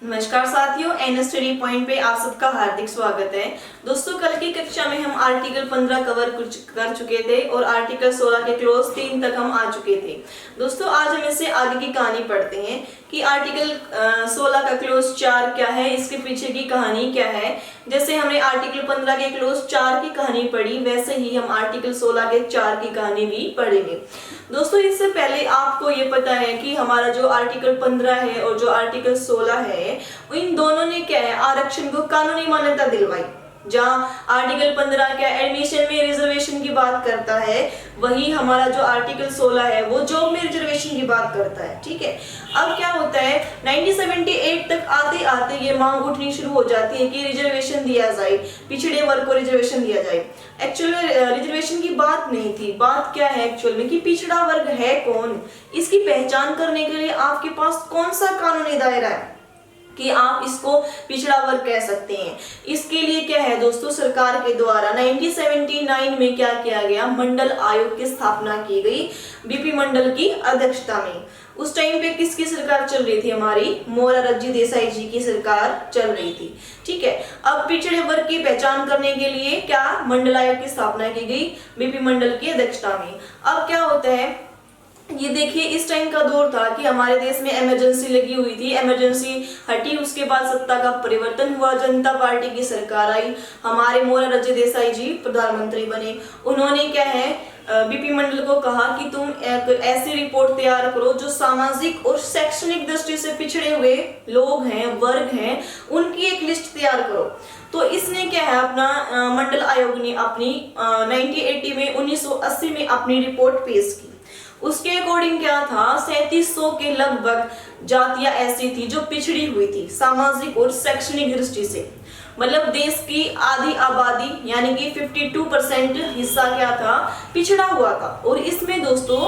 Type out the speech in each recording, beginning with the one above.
नमस्कार साथियों, N study point पे आप सबका हार्दिक स्वागत है। दोस्तों, कल की कक्षा में हम आर्टिकल 15 कवर कर चुके थे और आर्टिकल 16 के क्लोज 3 तक हम आ चुके थे। दोस्तों, आज हम इससे आगे की कहानी पढ़ते हैं कि आर्टिकल 16 का क्लोज 4 क्या है, इसके पीछे की कहानी क्या है। जैसे हमने आर्टिकल 15 के क्लोज 4 की कहानी पढ़ी, वैसे ही हम आर्टिकल 16 के 4 की कहानी भी पढ़ेंगे। दोस्तों, इससे पहले आपको ये पता है कि हमारा जो आर्टिकल 15 है और जो आर्टिकल 16 है, इन दोनों ने क्या है, आरक्षण को कानूनी मान्यता दिलवाई। जहाँ आर्टिकल 15 क्या एडमिशन में रिजर्वेशन की बात करता है, वही हमारा जो आर्टिकल 16 है वो जॉब में रिजर्वेशन की बात करता है। ठीक है, अब क्या होता है, 1978 तक आते आते ये मांग उठनी शुरू हो जाती है कि रिजर्वेशन दिया जाए, पिछड़े वर्ग को रिजर्वेशन दिया जाए। एक्चुअल में रिजर्वेशन की बात नहीं थी, बात क्या है एक्चुअल में कि पिछड़ा वर्ग है कौन, इसकी पहचान करने के लिए आपके पास कौन सा कानूनी दायरा है कि आप इसको पिछड़ा वर्ग कह सकते हैं। इसके लिए क्या है दोस्तों, सरकार के द्वारा 1979 में क्या किया गया, मंडल आयोग की स्थापना की गई, बीपी मंडल की अध्यक्षता में। उस टाइम पे किसकी सरकार चल रही थी, हमारी मोरारजी देसाई जी की सरकार चल रही थी। ठीक है, अब पिछड़े वर्ग की पहचान करने के लिए क्या मंडल आयोग की स्थापना की गई, बीपी मंडल की अध्यक्षता में। अब क्या होता है, ये देखिए, इस टाइम का दौर था कि हमारे देश में इमरजेंसी लगी हुई थी, इमरजेंसी हटी, उसके बाद सत्ता का परिवर्तन हुआ, जनता पार्टी की सरकार आई, हमारे मोरारजी देसाई जी प्रधानमंत्री बने। उन्होंने क्या है, बीपी मंडल को कहा कि तुम एक ऐसी रिपोर्ट तैयार करो जो सामाजिक और शैक्षणिक दृष्टि से पिछड़े हुए लोग हैं, वर्ग हैं, उनकी एक लिस्ट तैयार करो। तो इसने क्या है, अपना मंडल आयोग ने अपनी 1980 में अपनी रिपोर्ट पेश की। उसके अकॉर्डिंग क्या था, 3700 के लगभग जातियां ऐसी थी जो पिछड़ी हुई थी सामाजिक और शैक्षणिक दृष्टि से। मतलब देश की आधी आबादी यानी कि 52% हिस्सा क्या था, पिछड़ा हुआ था। और इसमें दोस्तों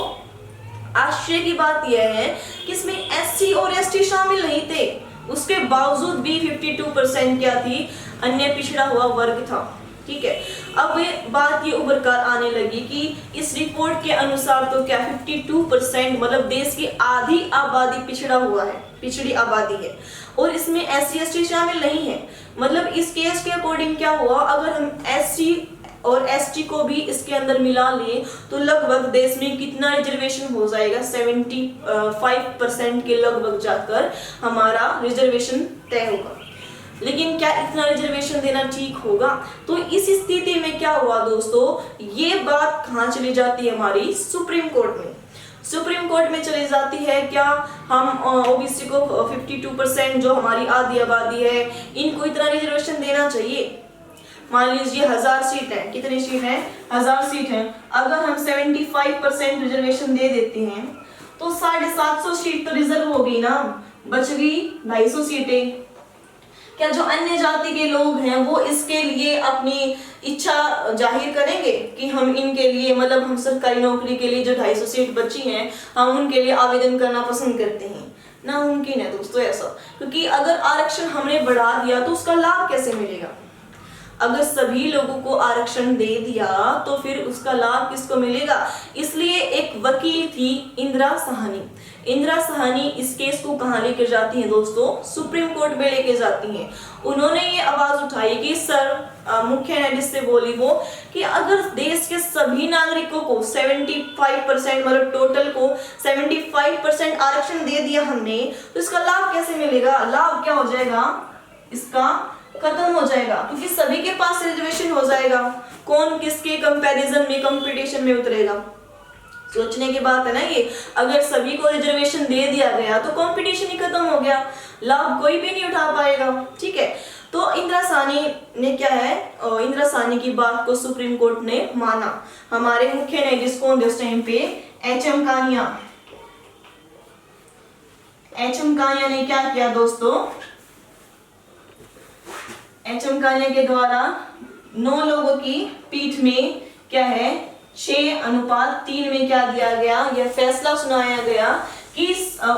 आश्चर्य की बात यह है कि इसमें एससी और एसटी शामिल नहीं थे, उसके बावजूद भी 52% क्या थी, अन्य पिछड़ा हुआ वर्ग था। ठीक है, अब ये बात ये उभर कर आने लगी कि इस रिपोर्ट के अनुसार तो क्या 52% मतलब देश की आधी आबादी पिछड़ा हुआ है, पिछड़ी आबादी है, और इसमें एससी एसटी शामिल नहीं है। मतलब इस केस के अकॉर्डिंग क्या हुआ, अगर हम एससी और एसटी को भी इसके अंदर मिला लिए तो लगभग देश में कितना रिजर्वेशन हो जाएगा, 75% के लगभग जाकर हमारा रिजर्वेशन तय होगा। लेकिन क्या इतना रिजर्वेशन देना ठीक होगा? तो इस स्थिति में क्या हुआ दोस्तों, ये बात कहाँ चली जाती है, हमारी सुप्रीम कोर्ट में। सुप्रीम कोर्ट में चली जाती है, क्या हम ओबीसी को 52% जो हमारी आधी आबादी है, इनको इतना रिजर्वेशन देना चाहिए। मान लीजिए 1000 सीट है, कितनी सीट है, 1000 सीट है। अगर हम 75% रिजर्वेशन दे देते हैं तो 750 सीट तो रिजर्व होगी ना, बच गई 250 सीटें। क्या जो अन्य जाति के लोग हैं वो इसके लिए अपनी इच्छा जाहिर करेंगे कि हम इनके लिए, मतलब हम सरकारी नौकरी के लिए जो 250 सीट बची हैं, हम उनके लिए आवेदन करना पसंद करते हैं? नामुमकिन है दोस्तों ऐसा, क्योंकि अगर आरक्षण हमने बढ़ा दिया तो उसका लाभ कैसे मिलेगा। अगर सभी लोगों को आरक्षण दे दिया तो फिर उसका लाभ किसको मिलेगा। इसलिए एक वकील थी इंदिरा साहनी, इंदिरा साहनी इस केस को कहाँ लेकर जाती हैं दोस्तों, सुप्रीम कोर्ट में लेके जाती हैं। उन्होंने ये आवाज उठाई कि मुख्य न्यायाधीश से बोली वो कि अगर देश के सभी नागरिकों को 75% मतलब टोटल को 75% आरक्षण दे दिया हमने, तो इसका लाभ कैसे मिलेगा, लाभ क्या हो जाएगा, इसका खत्म हो जाएगा, क्योंकि सभी के पास रिजर्वेशन हो जाएगा। कौन किसके कंपैरिजन में, कंपटीशन में उतरेगा। सोचने की बात है ना ये, अगर सभी को रिजर्वेशन दे दिया गया तो कंपटीशन ही खत्म हो गया, लाभ कोई भी नहीं उठा पाएगा। ठीक है, तो इंदिरा साहनी ने क्या है, इंदिरा साहनी की बात को सुप्रीम कोर्ट ने माना। हमारे मुख्य न्यायाधीश कौन थे उस टाइम पे, एच.एम. कानिया। एच.एम. कानिया ने क्या किया दोस्तों, एच.एम. कानिया के द्वारा 9 लोगों की पीठ में क्या है, 6:3 में क्या दिया गया, यह फैसला सुनाया गया कि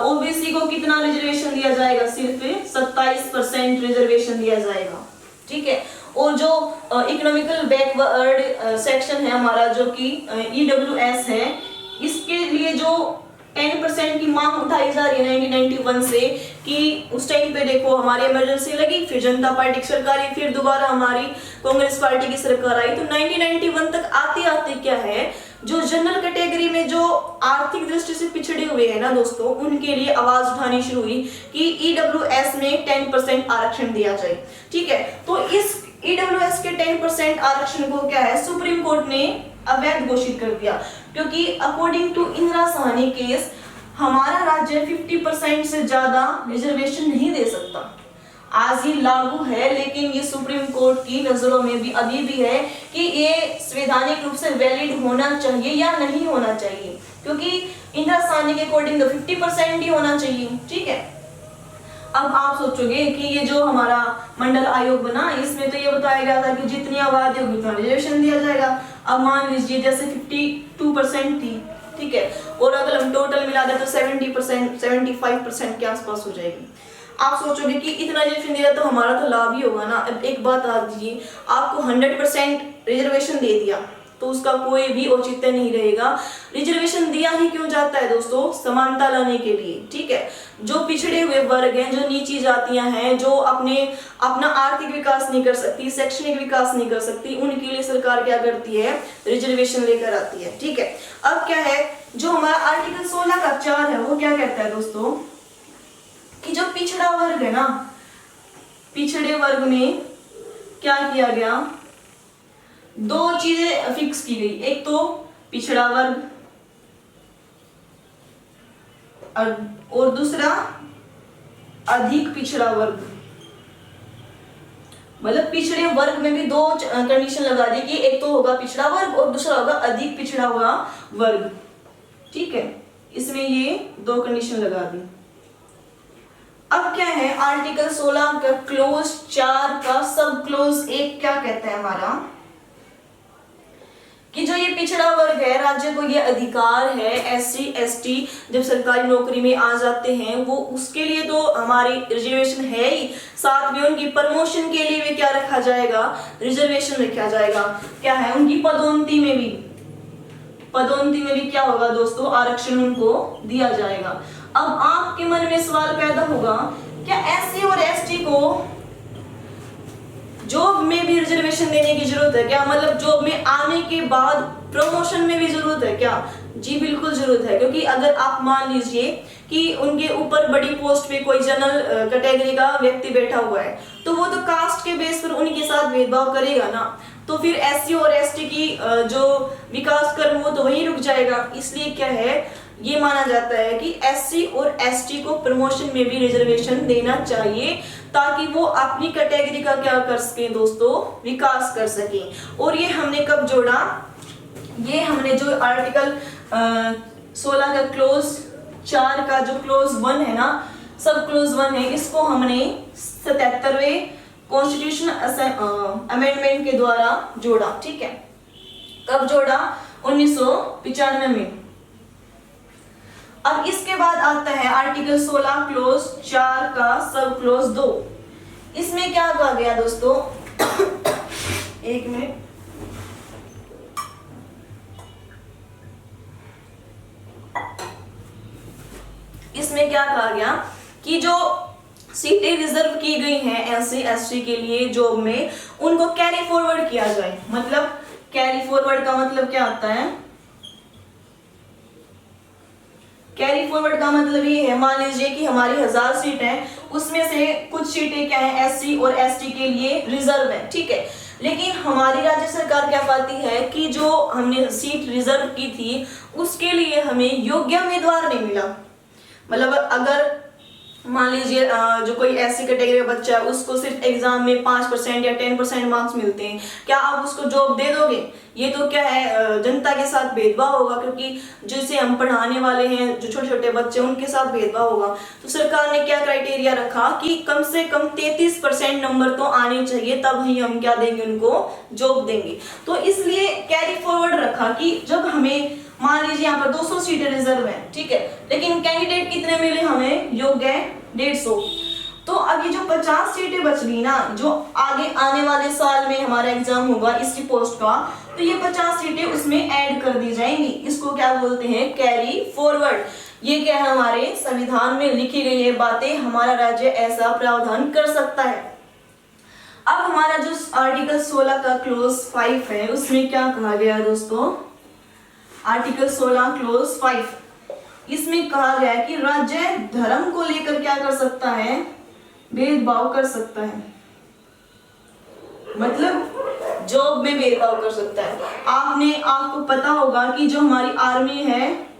ओबीसी को कितना रिजर्वेशन दिया जाएगा, सिर्फ 27% रिजर्वेशन दिया जाएगा। ठीक है, और जो इकोनॉमिकल बैकवर्ड सेक्शन है हमारा, जो कि ईडब्ल्यूएस है, इसके लिए जो 10% की मांग उठाई जा रही है 1991 से, कि उस टाइम पे देखो हमारी इमरजेंसी लगी, फिर जनता पार्टी की सरकार आई, फिर दोबारा हमारी कांग्रेस पार्टी की सरकार आई। तो 1991 तक आते आते क्या है, जो जनरल कैटेगरी में जो आर्थिक दृष्टि से पिछड़े हुए हैं ना दोस्तों, उनके लिए आवाज उठानी शुरू हुई कि ईडब्ल्यूएस में 10% आरक्षण दिया जाए। ठीक है, तो इस ईडब्ल्यूएस के 10% आरक्षण को क्या है, सुप्रीम कोर्ट ने अवैध घोषित कर दिया, क्योंकि according to Indira Sahni case हमारा राज्य 50% से ज्यादा रिजर्वेशन नहीं दे सकता। आज ये लागू है, लेकिन ये सुप्रीम कोर्ट की नजरों में भी अभी भी है कि ये संवैधानिक रूप से वैलिड होना चाहिए या नहीं होना चाहिए, क्योंकि इंदिरा साहनी के अकॉर्डिंग तो 50% ही होना चाहिए। ठीक है, अब आप सोचोगे कि ये जो हमारा मंडल आयोग बना, इसमें तो ये बताया गया था कि जितनी आबादी होगी उतना रिजर्वेशन दिया जाएगा। अब मान लीजिए जैसे 52% थी, ठीक है, और अगर हम टोटल मिला दें तो 70%, 75% के आसपास हो जाएगी। आप सोचोगे कि इतना रिजर्वेशन दिया तो हमारा तो लाभ ही होगा ना। अब एक बात आ दीजिए, आपको 100% रिजर्वेशन दे दिया तो उसका कोई भी औचित्य नहीं रहेगा। रिजर्वेशन दिया ही क्यों जाता है दोस्तों, समानता लाने के लिए। ठीक है, जो पिछड़े हुए वर्ग हैं, जो नीची जातियां हैं, जो अपना आर्थिक विकास नहीं कर सकती, शैक्षणिक विकास नहीं कर सकती, उनके लिए सरकार क्या करती है, रिजर्वेशन लेकर आती है। ठीक है, अब क्या है, जो हमारा आर्टिकल 16 का 4 है वो क्या कहता है दोस्तों, कि जो पिछड़ा वर्ग है ना, पिछड़े वर्ग में क्या किया गया, दो चीजें फिक्स की गई। एक तो पिछड़ा वर्ग और दूसरा अधिक पिछड़ा वर्ग। मतलब पिछड़े वर्ग में भी दो कंडीशन लगा दी कि एक तो होगा पिछड़ा वर्ग और दूसरा होगा अधिक पिछड़ा हुआ वर्ग। ठीक है, इसमें ये दो कंडीशन लगा दी। अब क्या है, आर्टिकल 16 का क्लोज 4 का सब क्लोज 1 क्या कहता है हमारा, कि जो ये पिछड़ा वर्ग है, राज्य को ये अधिकार है, एससी एसटी जब सरकारी नौकरी में आ जाते हैं वो उसके लिए तो हमारी रिजर्वेशन है ही, साथ में उनकी प्रमोशन के लिए भी क्या रखा जाएगा, रिजर्वेशन रखा जाएगा। क्या है, उनकी पदोन्नति में भी क्या होगा दोस्तों, आरक्षण उनको दिया जाएगा। अब आपके मन में सवाल पैदा होगा, क्या एससी और एसटी को जॉब में भी रिजर्वेशन देने की जरूरत है क्या, मतलब जॉब में आने के बाद प्रमोशन में भी जरूरत है क्या? जी बिल्कुल जरूरत है, क्योंकि अगर आप मान लीजिए कि उनके ऊपर बड़ी पोस्ट पे कोई जनरल कैटेगरी का व्यक्ति बैठा हुआ है, तो वो तो कास्ट के बेस पर उनके साथ भेदभाव करेगा ना, तो फिर एससी और एसटी की जो विकास कर्म वो तो वहीं रुक जाएगा। इसलिए क्या है, ये माना जाता है कि एससी और एसटी को प्रमोशन में भी रिजर्वेशन देना चाहिए, ताकि वो अपनी कैटेगरी का क्या कर सके दोस्तों, विकास कर सके। और ये हमने कब जोड़ा, ये हमने जो आर्टिकल 16 का क्लोज 4 का जो क्लोज 1 है ना, सब क्लोज 1 है, इसको हमने 77वें कॉन्स्टिट्यूशन अमेंडमेंट के द्वारा जोड़ा। ठीक है, कब जोड़ा, 1995 में। अब इसके बाद आता है आर्टिकल 16 क्लोज 4 का सब क्लोज 2। इसमें क्या कहा गया दोस्तों, एक मिनट, इसमें क्या कहा गया कि जो सीटें रिजर्व की गई हैं एससी एसटी के लिए जॉब में, उनको कैरी फॉरवर्ड किया जाए। मतलब कैरी फॉरवर्ड का मतलब क्या होता है, कैरी फॉरवर्ड का मतलब ये है, मान लीजिए कि हमारी 1000 सीट है, उसमें से कुछ सीटें क्या है, एससी और एसटी के लिए रिजर्व है। ठीक है, लेकिन हमारी राज्य सरकार क्या पाती है कि जो हमने सीट रिजर्व की थी उसके लिए हमें योग्य उम्मीदवार नहीं मिला। मतलब अगर मान लीजिए जो कोई ऐसी कैटेगरी का बच्चा है, उसको सिर्फ एग्जाम में 5% या 10% मार्क्स मिलते हैं, क्या आप उसको जॉब दे दोगे? ये तो क्या है, जनता के साथ भेदभाव होगा, क्योंकि जिसे हम पढ़ाने वाले हैं, जो छोटे छोटे बच्चे उनके साथ भेदभाव होगा। तो सरकार ने क्या क्राइटेरिया रखा कि कम से कम 33% नंबर तो आने चाहिए, तब ही हम क्या देंगे, उनको जॉब देंगे। तो इसलिए कैरी फॉरवर्ड रखा कि जब हमें मान लीजिए यहाँ पर 200 सीटें रिजर्व है, ठीक है, लेकिन कैंडिडेट कितने मिले हमें, योग्य 150। तो अभी जो 50 सीटें बच गई ना, जो आगे आने वाले साल में हमारा एग्जाम होगा इसी पोस्ट का, तो ये 50 सीटें उसमें ऐड कर दी जाएंगी। इसको क्या बोलते हैं, कैरी फॉरवर्ड। ये क्या है, हमारे संविधान में लिखी गई ये बातें, हमारा राज्य ऐसा प्रावधान कर सकता है। अब हमारा जो आर्टिकल 16 का क्लोज 5 है उसमें क्या कहा गया है दोस्तों, आर्टिकल 16 क्लोज 5, इसमें कहा गया है कि राज्य धर्म को लेकर क्या कर सकता है, भेदभाव कर सकता है, मतलब जॉब में भेदभाव कर सकता है। आपको पता होगा कि जो हमारी आर्मी है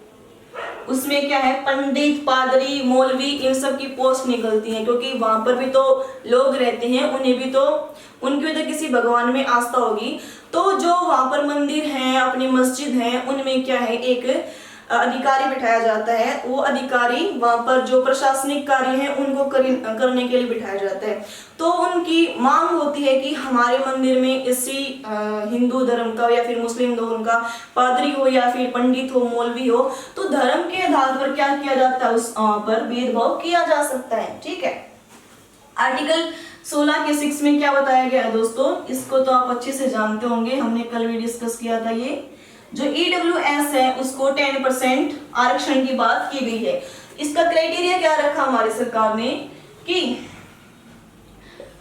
उसमें क्या है, पंडित, पादरी, मौलवी, इन सब की पोस्ट निकलती है, क्योंकि वहां पर भी तो लोग रहते हैं, उन्हें भी तो उनकी तो किसी भगवान में आस्था होगी। तो जो वहां पर मंदिर हैं, अपनी मस्जिद हैं, उनमें क्या है, एक अधिकारी बिठाया जाता है। वो अधिकारी वहां पर जो प्रशासनिक कार्य है उनको करने के लिए बिठाया जाता है। तो उनकी मांग होती है कि हमारे मंदिर में इसी हिंदू धर्म का या फिर मुस्लिम धर्म का पादरी हो या फिर पंडित हो, मौलवी हो, तो धर्म के आधार पर क्या किया जाता है, उस पर भेदभाव किया जा सकता है। ठीक है, आर्टिकल 16 के 6 में क्या बताया गया है दोस्तों, इसको तो आप अच्छे से जानते होंगे, हमने कल भी डिस्कस किया था। ये जो EWS है उसको 10% आरक्षण की बात की गई है। इसका क्राइटेरिया क्या रखा हमारी सरकार ने कि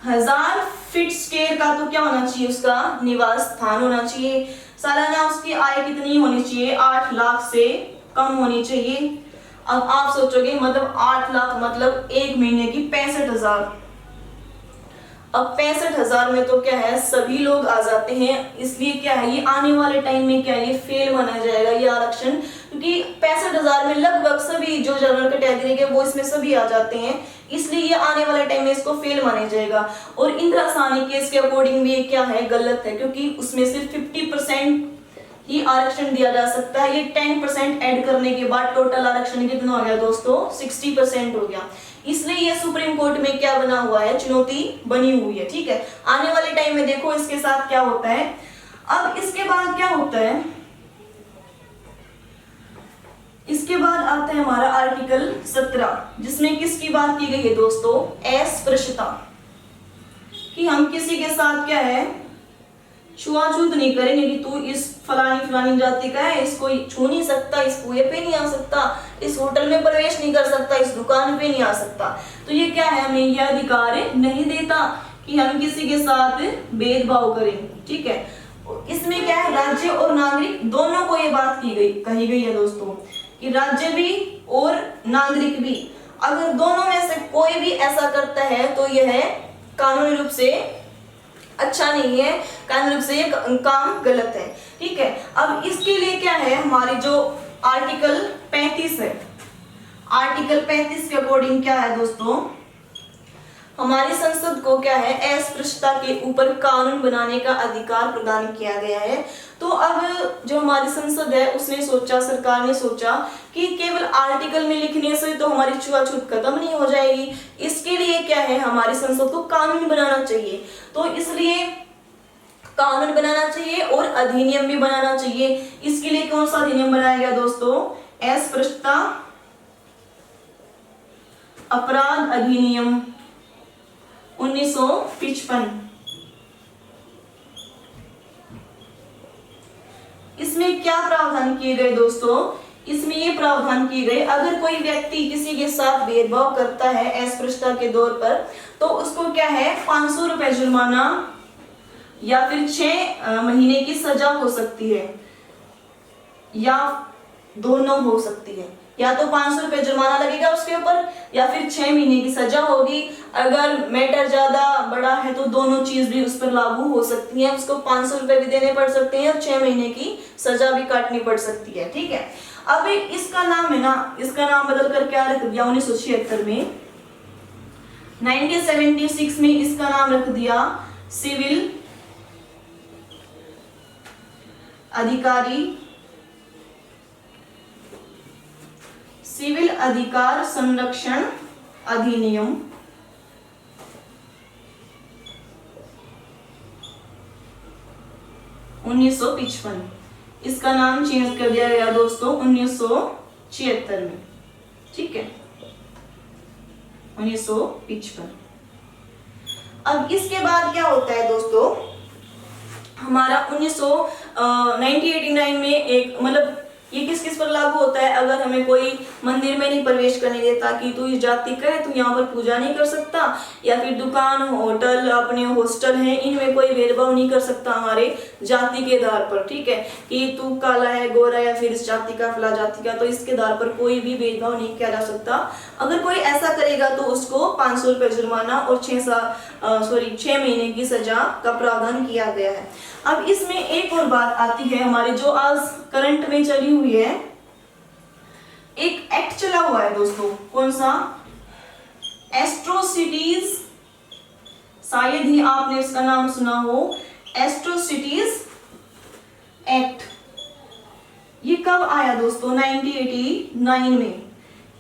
1000 फीट स्क्वायर का तो क्या होना चाहिए, उसका निवास स्थान होना चाहिए। सालाना उसकी आय कितनी होनी चाहिए, 8 लाख से कम होनी चाहिए। अब आप सोचोगे मतलब 8 लाख मतलब एक महीने की 65,000। अब 65,000 में तो क्या है, सभी लोग आ जाते हैं, इसलिए क्या है, ये आने वाले टाइम में क्या है, ये फेल माना जाएगा ये आरक्षण, क्योंकि 65,000 में लगभग सभी जो जनरल कैटेगरी के वो इसमें सभी आ जाते हैं, इसलिए ये आने वाले टाइम में इसको फेल माना जाएगा। और इंदिरा साहनी केस के अकॉर्डिंग भी ये क्या है, गलत है, क्योंकि उसमें सिर्फ 50% ही आरक्षण दिया जा सकता है। ये 10% ऐड करने के बाद टोटल आरक्षण कितना हो गया दोस्तों, 60% हो गया। इसलिए ये सुप्रीम कोर्ट में क्या बना हुआ है, चुनौती बनी हुई है। ठीक है, आने वाले टाइम में देखो इसके साथ क्या होता है। अब इसके बाद क्या होता है, इसके बाद आता है हमारा आर्टिकल 17, जिसमें किसकी बात की गई है दोस्तों, अस्पृश्यता, कि हम किसी के साथ क्या है, छुआछूत नहीं करेंगे कि तू इस फलानी जाति का है, इसको छू नहीं सकता, इस कुएं पे नहीं आ सकता, इस होटल में प्रवेश नहीं कर सकता, इस दुकान पे नहीं आ सकता। तो ये क्या है, हमें यह अधिकार नहीं देता कि हम किसी के साथ भेदभाव करें। ठीक है, इसमें क्या है, राज्य और नागरिक दोनों को ये बात कही गई है दोस्तों, कि राज्य भी और नागरिक भी, अगर दोनों में से कोई भी ऐसा करता है तो यह कानूनी रूप से अच्छा नहीं है, कानूनी रूप से ये काम गलत है। ठीक है, अब इसके लिए क्या है, हमारी जो आर्टिकल 35 है, आर्टिकल 35 के अकॉर्डिंग क्या है दोस्तों, हमारी संसद को क्या है, अस्पृश्यता के ऊपर कानून बनाने का अधिकार प्रदान किया गया है। तो अब जो हमारी संसद है उसने सोचा, सरकार ने सोचा कि केवल आर्टिकल में लिखने से तो हमारी छुआछूत खत्म नहीं हो जाएगी, इसके लिए क्या है, हमारी संसद को कानून बनाना चाहिए। तो इसलिए कानून बनाना चाहिए और अधिनियम भी बनाना चाहिए। इसके लिए कौन सा अधिनियम बनाया गया दोस्तों, अस्पृश्यता अपराध अधिनियम 1955। इसमें क्या प्रावधान किए गए दोस्तों, इसमें ये प्रावधान किए गए, अगर कोई व्यक्ति किसी के साथ भेदभाव करता है अस्पृश्यता के दौर पर, तो उसको क्या है, 500 रुपए जुर्माना या फिर 6 महीने की सजा हो सकती है, या दोनों हो सकती है। या तो 500 रुपए जुर्माना लगेगा उसके ऊपर, या फिर 6 महीने की सजा होगी। अगर मैटर ज्यादा बड़ा है तो दोनों चीज भी उस पर लागू हो सकती है, उसको 500 रुपए भी देने पड़ सकते हैं और 6 महीने की सजा भी काटनी पड़ सकती है। ठीक है, अब इसका नाम है ना, इसका नाम बदल कर क्या रख दिया 1976 में, 1976 में इसका नाम रख दिया सिविल अधिकारी, सिविल अधिकार संरक्षण अधिनियम 1955। इसका नाम चेंज कर दिया गया दोस्तों 1976 में। ठीक है, 1955। अब इसके बाद क्या होता है दोस्तों, हमारा 1989 में एक मतलब ये किस किस पर लागू होता है? अगर हमें कोई मंदिर में नहीं प्रवेश करने देता कि तू इस जाति का है, तू यहाँ पर पूजा नहीं कर सकता, या फिर दुकान, होटल, अपने हॉस्टल है, इनमें कोई भेदभाव नहीं कर सकता हमारे जाति के आधार पर, ठीक है, कि तू काला है, गोरा, या फिर इस जाति का, फला जाति का, तो इसके आधार पर कोई भी भेदभाव नहीं किया जा सकता। अगर कोई ऐसा करेगा तो उसको 500 रुपये जुर्माना और 6 महीने की सजा का प्रावधान किया गया है। अब इसमें एक और बात आती है, हमारे जो आज करंट में चली हुई है, एक एक्ट चला हुआ है दोस्तों, कौन सा? एट्रोसिटीज, शायद ही आपने इसका नाम सुना हो, एट्रोसिटीज एक्ट। ये कब आया दोस्तों? 1989 में।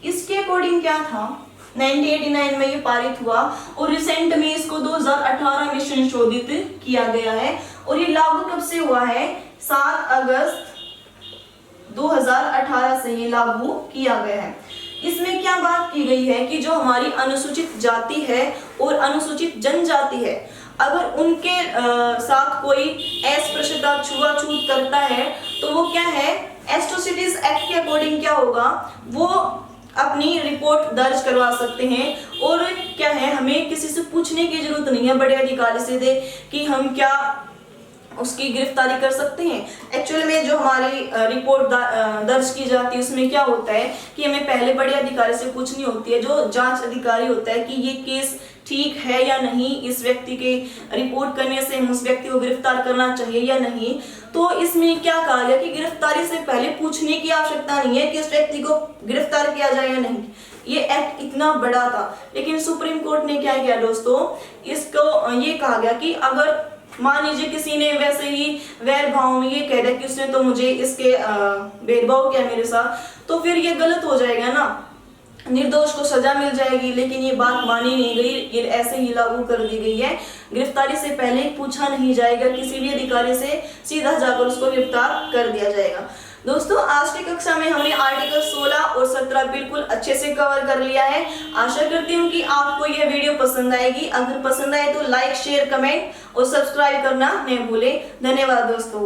इसके अकॉर्डिंग क्या था? 1989 में ये पारित हुआ और रिसेंट में इसको 2018 में संशोधित किया गया है। और ये लागू कब से हुआ है? 7 अगस्त 2018 से ये लागू किया गया है। इसमें क्या बात की गई है कि जो हमारी अनुसूचित जाति है और अनुसूचित जनजाति है, अगर उनके साथ कोई अस्पृश्यता, छुआछूत करता है तो वो क्या है, एट्रोसिटीज एक्ट के अकॉर्डिंग क्या होगा, वो अपनी रिपोर्ट दर्ज करवा सकते हैं। और क्या है, हमें किसी से पूछने की जरूरत नहीं है बड़े अधिकारी से दे कि हम क्या उसकी गिरफ्तारी कर सकते हैं। एक्चुअली में जो हमारी रिपोर्ट दर्ज की जाती है उसमें क्या होता है कि हमें पहले बड़े अधिकारी से पूछनी होती है, जो जांच अधिकारी होता है, कि ये केस ठीक है या नहीं, इस व्यक्ति के रिपोर्ट करने से हम उस व्यक्ति को गिरफ्तार करना चाहिए या नहीं। तो इसमें क्या कहा गया कि गिरफ्तारी से पहले पूछने की आवश्यकता नहीं है कि उस व्यक्ति को गिरफ्तार किया जाए या नहीं। ये एक्ट इतना बड़ा था, लेकिन सुप्रीम कोर्ट ने क्या किया दोस्तों, इसको ये कहा गया कि अगर मान लीजिए किसी ने वैसे ही वैर भाव में ये कह दिया कि उसने तो मुझे इसके भेदभाव किया मेरे साथ, तो फिर ये गलत हो जाएगा ना, निर्दोष को सजा मिल जाएगी। लेकिन ये बात मानी नहीं गई, ये ऐसे ही लागू कर दी गई है। गिरफ्तारी से पहले पूछा नहीं जाएगा किसी भी अधिकारी से, सीधा जाकर उसको गिरफ्तार कर दिया जाएगा। दोस्तों, आज की कक्षा में हमने आर्टिकल 16 और 17 बिल्कुल अच्छे से कवर कर लिया है। आशा करती हूँ कि आपको यह वीडियो पसंद आएगी। अगर पसंद आए तो लाइक, शेयर, कमेंट और सब्सक्राइब करना न भूलें। धन्यवाद दोस्तों।